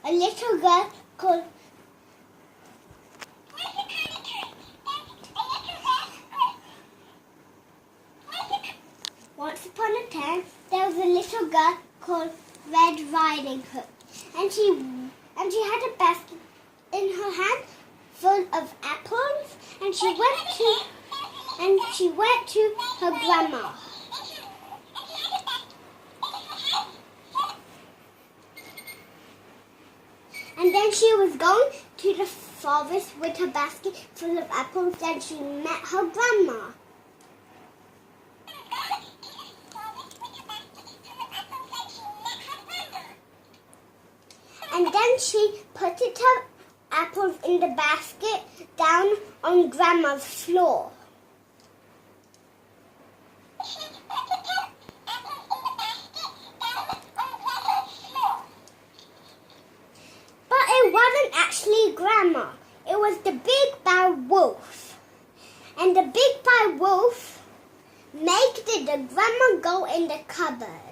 a little girl called Once upon a time, there was a little girl called Red Riding Hood, and she had a basket in her hand full of apples, and she went to her grandma. And then she was going to the forest with her basket full of apples, and she met her grandma. And then she put her apples in the basket down on Grandma's floor. But it wasn't actually Grandma. It was the big bad wolf. And the big bad wolf made the grandma go in the cupboard.